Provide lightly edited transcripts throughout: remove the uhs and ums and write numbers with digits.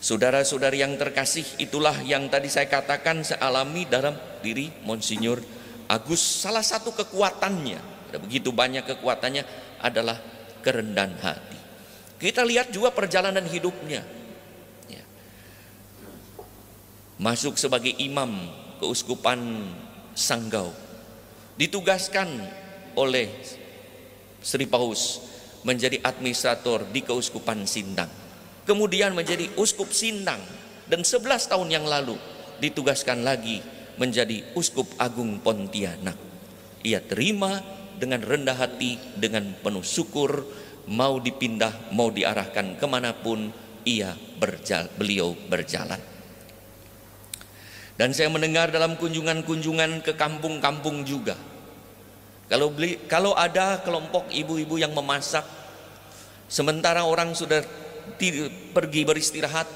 Saudara-saudari yang terkasih, itulah yang tadi saya katakan saya alami dalam diri Monsinyur Agus. Salah satu kekuatannya, ada begitu banyak kekuatannya, adalah kerendahan hati. Kita lihat juga perjalanan hidupnya. Ya. Masuk sebagai imam keuskupan Sanggau, ditugaskan oleh Sri Paus menjadi administrator di keuskupan Sindang. Kemudian menjadi uskup Sindang, dan 11 tahun yang lalu ditugaskan lagi menjadi uskup agung Pontianak. Ia terima dengan rendah hati, dengan penuh syukur, mau dipindah, mau diarahkan kemanapun beliau berjalan. Dan saya mendengar dalam kunjungan-kunjungan ke kampung-kampung juga, kalau ada kelompok ibu-ibu yang memasak, sementara orang sudah pergi beristirahat,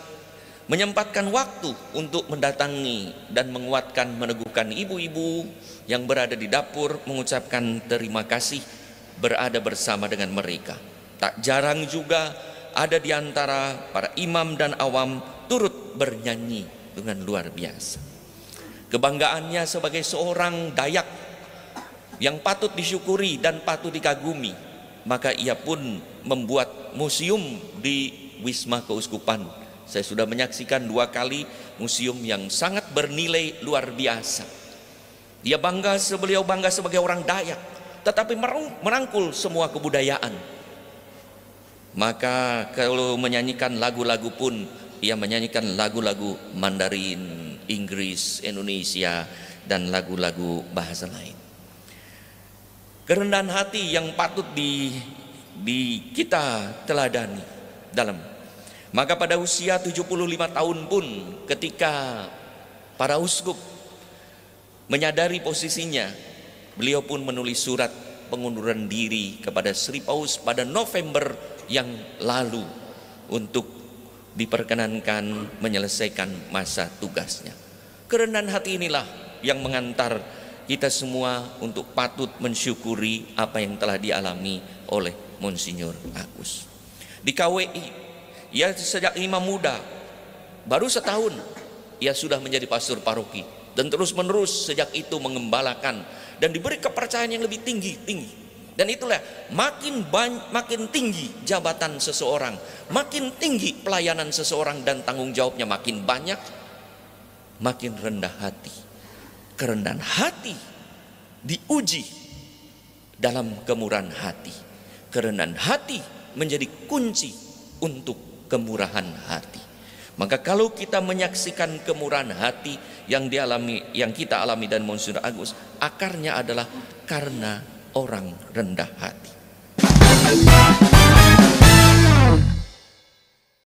menyempatkan waktu untuk mendatangi dan menguatkan, meneguhkan ibu-ibu yang berada di dapur, mengucapkan terima kasih, berada bersama dengan mereka. Tak jarang juga ada di antara para imam dan awam turut bernyanyi dengan luar biasa. Kebanggaannya sebagai seorang Dayak yang patut disyukuri dan patut dikagumi, maka ia pun membuat museum di Wisma Keuskupan. Saya sudah menyaksikan 2 kali museum yang sangat bernilai luar biasa. Beliau bangga sebagai orang Dayak, tetapi merangkul semua kebudayaan. Maka kalau menyanyikan lagu-lagu pun, ia menyanyikan lagu-lagu Mandarin, Inggris, Indonesia, dan lagu-lagu bahasa lain. Kerendahan hati yang patut kita teladani dalam. Maka pada usia 75 tahun pun, ketika para uskup menyadari posisinya, beliau pun menulis surat pengunduran diri kepada Sri Paus pada November yang lalu untuk diperkenankan menyelesaikan masa tugasnya. Kerendahan hati inilah yang mengantar kita semua untuk patut mensyukuri apa yang telah dialami oleh Monsinyur Agus. Di KWI, ia sejak imam muda, baru setahun ia sudah menjadi pastor paroki, dan terus menerus sejak itu mengembalakan dan diberi kepercayaan yang lebih tinggi. Dan itulah makin tinggi jabatan seseorang, makin tinggi pelayanan seseorang, dan tanggung jawabnya makin banyak, makin rendah hati. Kerendahan hati diuji dalam kemurahan hati. Kerendahan hati menjadi kunci untuk kemurahan hati. Maka kalau kita menyaksikan kemurahan hati yang kita alami dan Monsinyur Agus, akarnya adalah karena orang rendah hati.